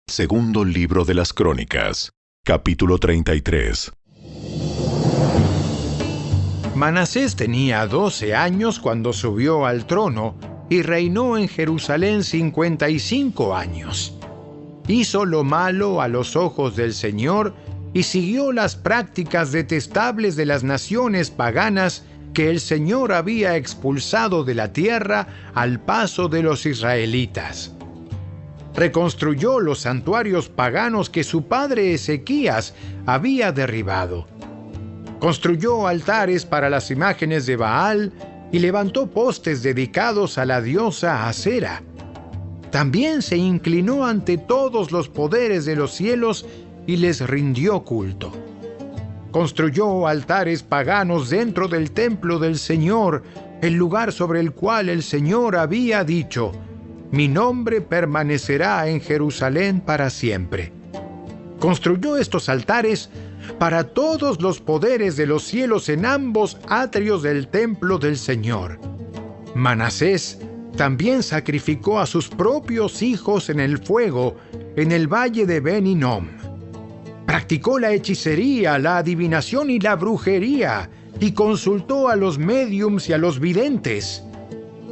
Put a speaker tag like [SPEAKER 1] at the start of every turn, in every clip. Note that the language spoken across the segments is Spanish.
[SPEAKER 1] Segundo libro de las Crónicas, capítulo 33.
[SPEAKER 2] Manasés tenía 12 años cuando subió al trono y reinó en Jerusalén 55 años. Hizo lo malo a los ojos del Señor y siguió las prácticas detestables de las naciones paganas que el Señor había expulsado de la tierra al paso de los israelitas. Reconstruyó los santuarios paganos que su padre Ezequías había derribado. Construyó altares para las imágenes de Baal y levantó postes dedicados a la diosa Asera. También se inclinó ante todos los poderes de los cielos y les rindió culto. Construyó altares paganos dentro del templo del Señor, el lugar sobre el cual el Señor había dicho: «Mi nombre permanecerá en Jerusalén para siempre». Construyó estos altares para todos los poderes de los cielos en ambos atrios del templo del Señor. Manasés también sacrificó a sus propios hijos en el fuego en el valle de Ben Hinnom. Practicó la hechicería, la adivinación y la brujería, y consultó a los médiums y a los videntes.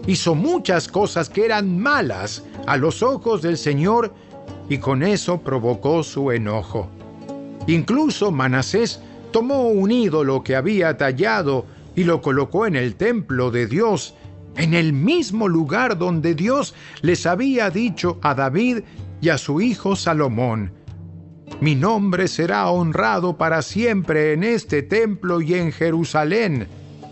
[SPEAKER 2] Hizo muchas cosas que eran malas a los ojos del Señor, y con eso provocó su enojo. Incluso Manasés tomó un ídolo que había tallado y lo colocó en el templo de Dios, en el mismo lugar donde Dios les había dicho a David y a su hijo Salomón: «Mi nombre será honrado para siempre en este templo y en Jerusalén,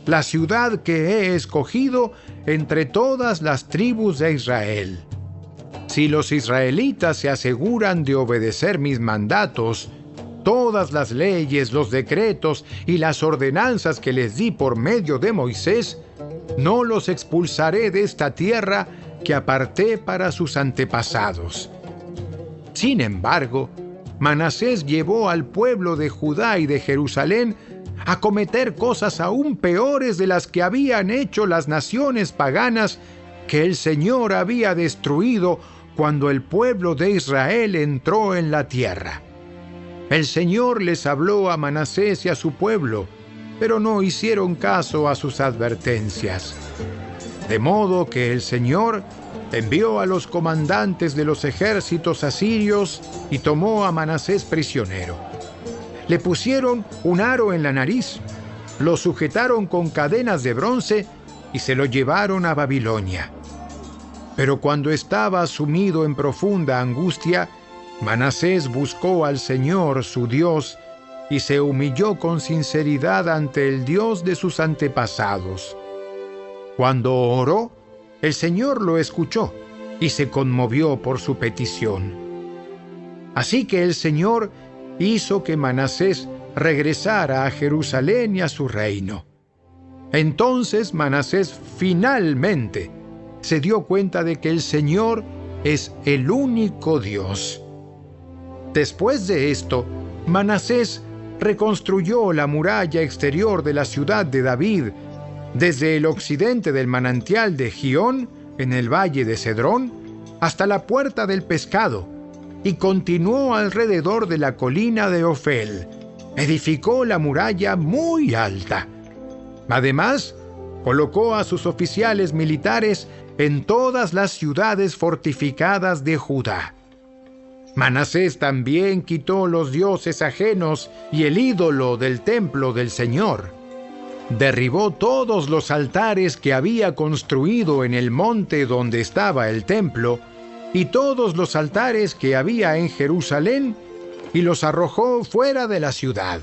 [SPEAKER 2] la ciudad que he escogido entre todas las tribus de Israel». Si los israelitas se aseguran de obedecer mis mandatos, todas las leyes, los decretos y las ordenanzas que les di por medio de Moisés, no los expulsaré de esta tierra que aparté para sus antepasados. Sin embargo, Manasés llevó al pueblo de Judá y de Jerusalén a cometer cosas aún peores de las que habían hecho las naciones paganas que el Señor había destruido cuando el pueblo de Israel entró en la tierra. El Señor les habló a Manasés y a su pueblo, pero no hicieron caso a sus advertencias. De modo que el Señor envió a los comandantes de los ejércitos asirios y tomó a Manasés prisionero. Le pusieron un aro en la nariz, lo sujetaron con cadenas de bronce y se lo llevaron a Babilonia. Pero cuando estaba sumido en profunda angustia, Manasés buscó al Señor, su Dios, y se humilló con sinceridad ante el Dios de sus antepasados. Cuando oró, el Señor lo escuchó y se conmovió por su petición. Así que el Señor hizo que Manasés regresara a Jerusalén y a su reino. Entonces Manasés finalmente se dio cuenta de que el Señor es el único Dios. Después de esto, Manasés reconstruyó la muralla exterior de la ciudad de David, desde el occidente del manantial de Gihón, en el valle de Cedrón, hasta la puerta del pescado, y continuó alrededor de la colina de Ofel. Edificó la muralla muy alta. Además, colocó a sus oficiales militares en todas las ciudades fortificadas de Judá. Manasés también quitó los dioses ajenos y el ídolo del templo del Señor. Derribó todos los altares que había construido en el monte donde estaba el templo y todos los altares que había en Jerusalén, y los arrojó fuera de la ciudad.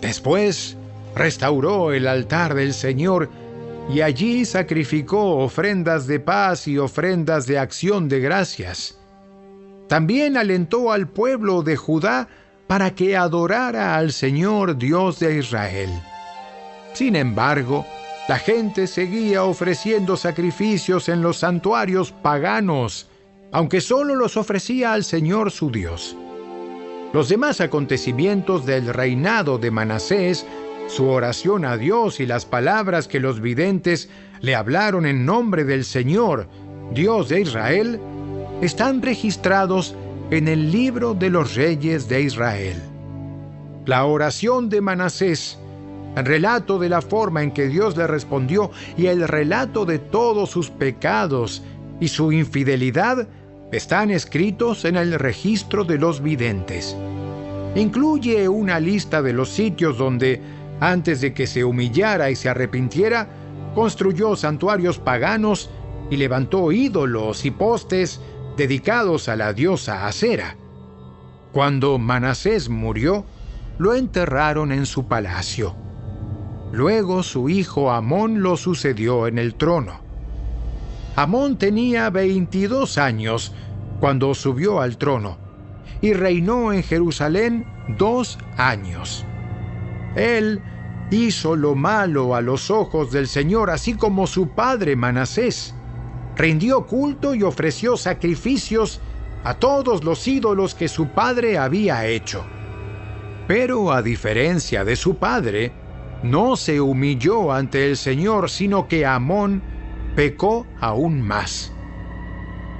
[SPEAKER 2] Después restauró el altar del Señor y allí sacrificó ofrendas de paz y ofrendas de acción de gracias. También alentó al pueblo de Judá para que adorara al Señor Dios de Israel. Sin embargo, la gente seguía ofreciendo sacrificios en los santuarios paganos, aunque solo los ofrecía al Señor su Dios. Los demás acontecimientos del reinado de Manasés, su oración a Dios y las palabras que los videntes le hablaron en nombre del Señor, Dios de Israel, están registrados en el libro de los reyes de Israel. La oración de Manasés, el relato de la forma en que Dios le respondió y el relato de todos sus pecados y su infidelidad están escritos en el registro de los videntes. Incluye una lista de los sitios donde, antes de que se humillara y se arrepintiera, construyó santuarios paganos y levantó ídolos y postes dedicados a la diosa Acera. Cuando Manasés murió, lo enterraron en su palacio. Luego su hijo Amón lo sucedió en el trono. Amón tenía 22 años cuando subió al trono y reinó en Jerusalén 2 años. Él hizo lo malo a los ojos del Señor, así como su padre Manasés. Rindió culto y ofreció sacrificios a todos los ídolos que su padre había hecho. Pero a diferencia de su padre, no se humilló ante el Señor, sino que Amón pecó aún más.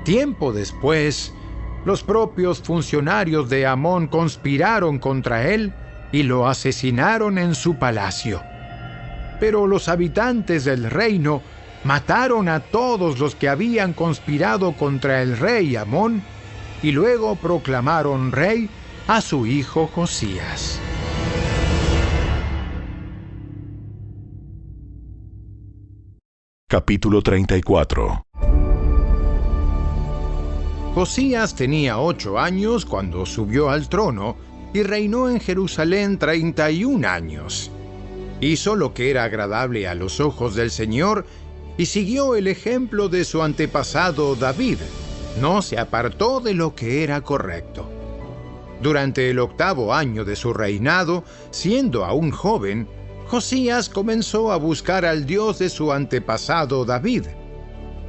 [SPEAKER 2] Tiempo después, los propios funcionarios de Amón conspiraron contra él y lo asesinaron en su palacio. Pero los habitantes del reino mataron a todos los que habían conspirado contra el rey Amón y luego proclamaron rey a su hijo Josías.
[SPEAKER 1] Capítulo 34.
[SPEAKER 2] Josías tenía 8 años cuando subió al trono y reinó en Jerusalén 31 años. Hizo lo que era agradable a los ojos del Señor y siguió el ejemplo de su antepasado David. No se apartó de lo que era correcto. Durante el 8º año de su reinado, siendo aún joven, Josías comenzó a buscar al Dios de su antepasado David.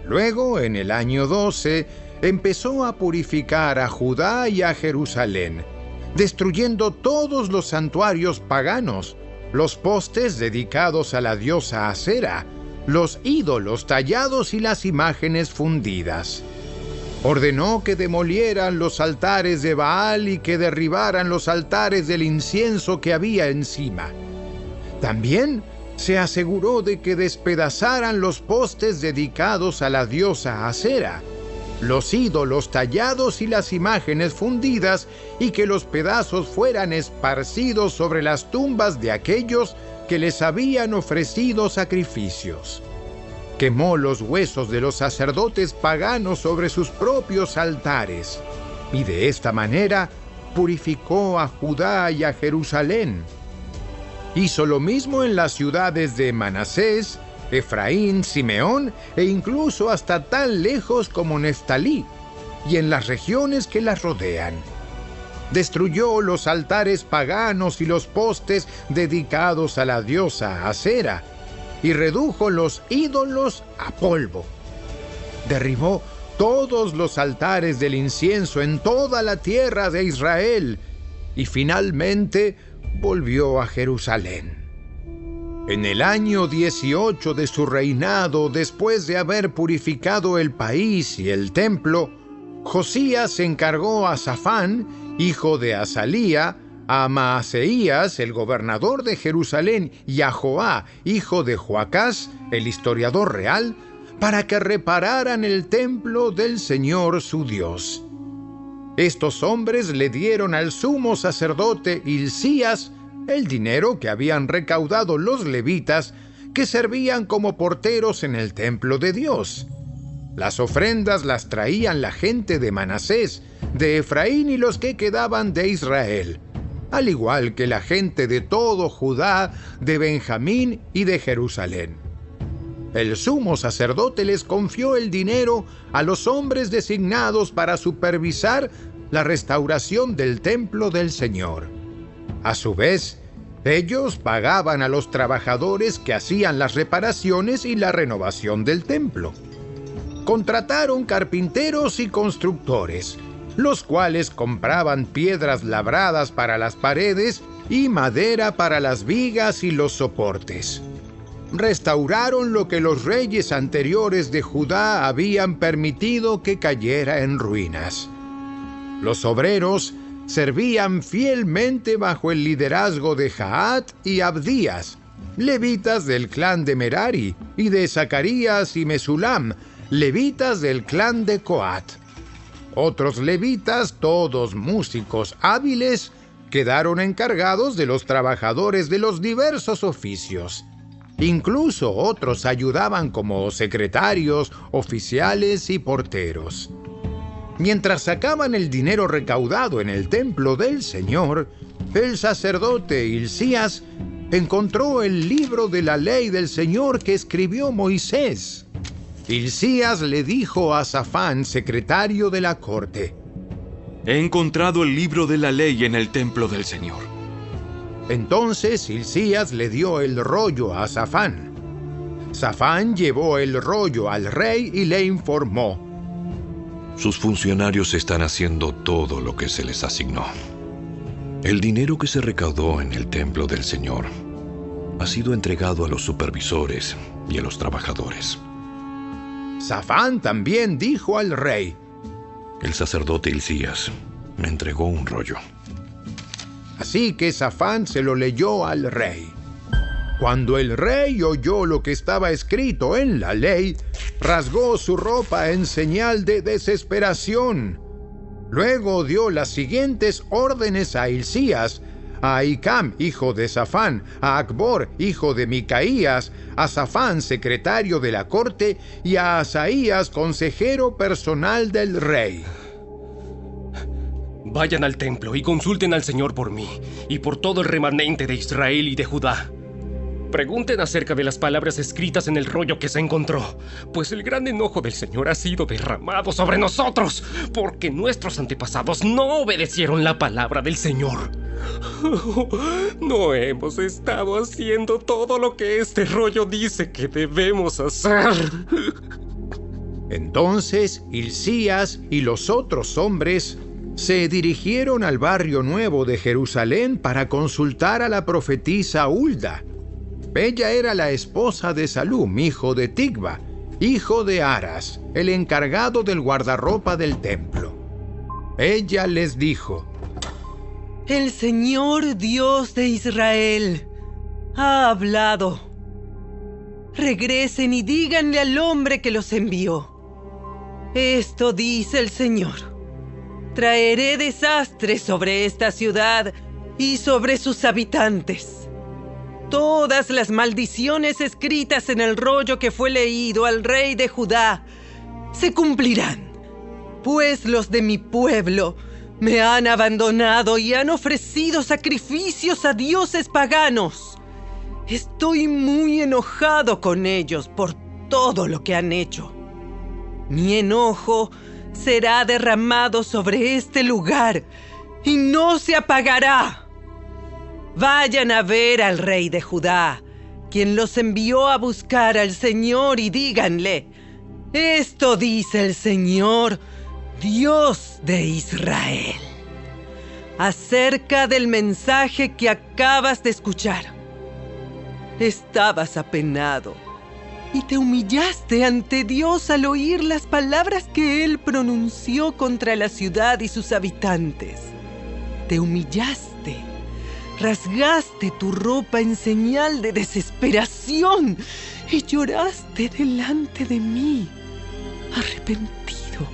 [SPEAKER 2] Luego, en el año 12, empezó a purificar a Judá y a Jerusalén, destruyendo todos los santuarios paganos, los postes dedicados a la diosa Acera, los ídolos tallados y las imágenes fundidas. Ordenó que demolieran los altares de Baal y que derribaran los altares del incienso que había encima. También se aseguró de que despedazaran los postes dedicados a la diosa Acera, los ídolos tallados y las imágenes fundidas, y que los pedazos fueran esparcidos sobre las tumbas de aquellos que les habían ofrecido sacrificios. Quemó los huesos de los sacerdotes paganos sobre sus propios altares, y de esta manera purificó a Judá y a Jerusalén. Hizo lo mismo en las ciudades de Manasés, Efraín, Simeón e incluso hasta tan lejos como Neftalí, y en las regiones que las rodean. Destruyó los altares paganos y los postes dedicados a la diosa Acera, y redujo los ídolos a polvo. Derribó todos los altares del incienso en toda la tierra de Israel, y finalmente volvió a Jerusalén. En el año 18 de su reinado, después de haber purificado el país y el templo, Josías encargó a Safán, hijo de Azalía, a Maaseías, el gobernador de Jerusalén, y a Joá, hijo de Joacás, el historiador real, para que repararan el templo del Señor su Dios. Estos hombres le dieron al sumo sacerdote Hilcías el dinero que habían recaudado los levitas que servían como porteros en el templo de Dios. Las ofrendas las traían la gente de Manasés, de Efraín y los que quedaban de Israel, al igual que la gente de todo Judá, de Benjamín y de Jerusalén. El sumo sacerdote les confió el dinero a los hombres designados para supervisar la restauración del templo del Señor. A su vez, ellos pagaban a los trabajadores que hacían las reparaciones y la renovación del templo. Contrataron carpinteros y constructores, los cuales compraban piedras labradas para las paredes y madera para las vigas y los soportes. Restauraron lo que los reyes anteriores de Judá habían permitido que cayera en ruinas. Los obreros servían fielmente bajo el liderazgo de Jaat y Abdías, levitas del clan de Merari, y de Zacarías y Mesulam, levitas del clan de Coat. Otros levitas, todos músicos hábiles, quedaron encargados de los trabajadores de los diversos oficios. Incluso otros ayudaban como secretarios, oficiales y porteros. Mientras sacaban el dinero recaudado en el templo del Señor, el sacerdote Hilcías encontró el libro de la ley del Señor que escribió Moisés. Hilcías le dijo a Safán, secretario de la corte:
[SPEAKER 3] He encontrado el libro de la ley en el templo del Señor.
[SPEAKER 2] Entonces Hilcías le dio el rollo a Safán. Safán llevó el rollo al rey y le informó:
[SPEAKER 1] Sus funcionarios están haciendo todo lo que se les asignó. El dinero que se recaudó en el templo del Señor ha sido entregado a los supervisores y a los trabajadores.
[SPEAKER 2] Safán también dijo al rey:
[SPEAKER 1] El sacerdote Hilcías me entregó un rollo.
[SPEAKER 2] Así que Safán se lo leyó al rey. Cuando el rey oyó lo que estaba escrito en la ley, rasgó su ropa en señal de desesperación. Luego dio las siguientes órdenes a Hilcías, a Ahicam, hijo de Safán, a Acbor, hijo de Micaías, a Safán, secretario de la corte, y a Asaías, consejero personal del rey.
[SPEAKER 4] Vayan al templo y consulten al Señor por mí y por todo el remanente de Israel y de Judá. Pregunten acerca de las palabras escritas en el rollo que se encontró, pues el gran enojo del Señor ha sido derramado sobre nosotros, porque nuestros antepasados no obedecieron la palabra del Señor. No hemos estado haciendo todo lo que este rollo dice que debemos hacer.
[SPEAKER 2] Entonces Hilcías y los otros hombres se dirigieron al barrio nuevo de Jerusalén para consultar a la profetisa Hulda. Ella era la esposa de Salum, hijo de Tigba, hijo de Aras, el encargado del guardarropa del templo. Ella les dijo:
[SPEAKER 5] El Señor Dios de Israel ha hablado. Regresen y díganle al hombre que los envió: Esto dice el Señor: traeré desastre sobre esta ciudad y sobre sus habitantes. Todas las maldiciones escritas en el rollo que fue leído al rey de Judá se cumplirán, pues los de mi pueblo me han abandonado y han ofrecido sacrificios a dioses paganos. Estoy muy enojado con ellos por todo lo que han hecho. Mi enojo será derramado sobre este lugar y no se apagará. Vayan a ver al rey de Judá, quien los envió a buscar al Señor, y díganle: Esto dice el Señor, Dios de Israel, acerca del mensaje que acabas de escuchar. Estabas apenado y te humillaste ante Dios al oír las palabras que Él pronunció contra la ciudad y sus habitantes. Te humillaste, rasgaste tu ropa en señal de desesperación y lloraste delante de mí, arrepentido.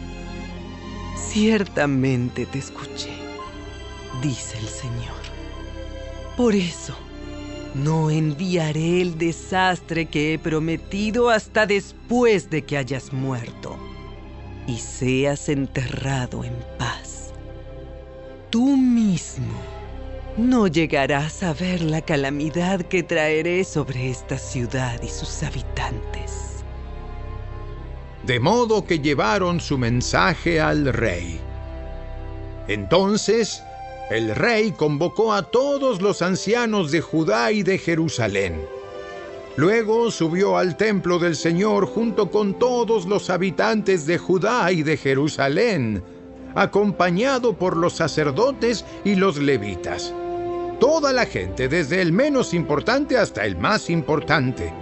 [SPEAKER 5] Ciertamente te escuché, dice el Señor. Por eso, no enviaré el desastre que he prometido hasta después de que hayas muerto y seas enterrado en paz. Tú mismo no llegarás a ver la calamidad que traeré sobre esta ciudad y sus habitantes.
[SPEAKER 2] De modo que llevaron su mensaje al rey. Entonces el rey convocó a todos los ancianos de Judá y de Jerusalén. Luego subió al templo del Señor junto con todos los habitantes de Judá y de Jerusalén, acompañado por los sacerdotes y los levitas. Toda la gente, desde el menos importante hasta el más importante.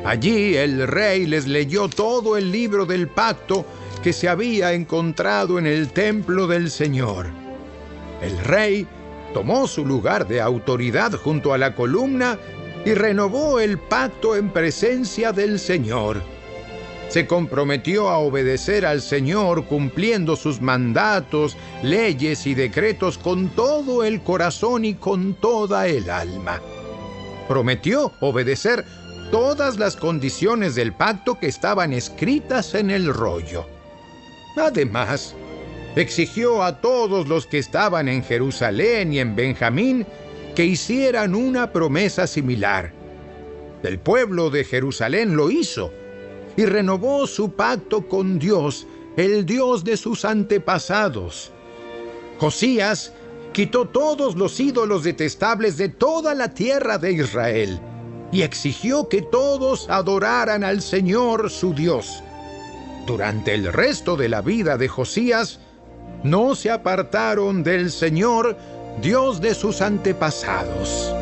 [SPEAKER 2] Allí el rey les leyó todo el libro del pacto que se había encontrado en el templo del Señor. El rey tomó su lugar de autoridad junto a la columna y renovó el pacto en presencia del Señor. Se comprometió a obedecer al Señor cumpliendo sus mandatos, leyes y decretos con todo el corazón y con toda el alma. Prometió obedecer todas las condiciones del pacto que estaban escritas en el rollo. Además, exigió a todos los que estaban en Jerusalén y en Benjamín que hicieran una promesa similar. El pueblo de Jerusalén lo hizo y renovó su pacto con Dios, el Dios de sus antepasados. Josías quitó todos los ídolos detestables de toda la tierra de Israel y exigió que todos adoraran al Señor su Dios. Durante el resto de la vida de Josías, no se apartaron del Señor, Dios de sus antepasados.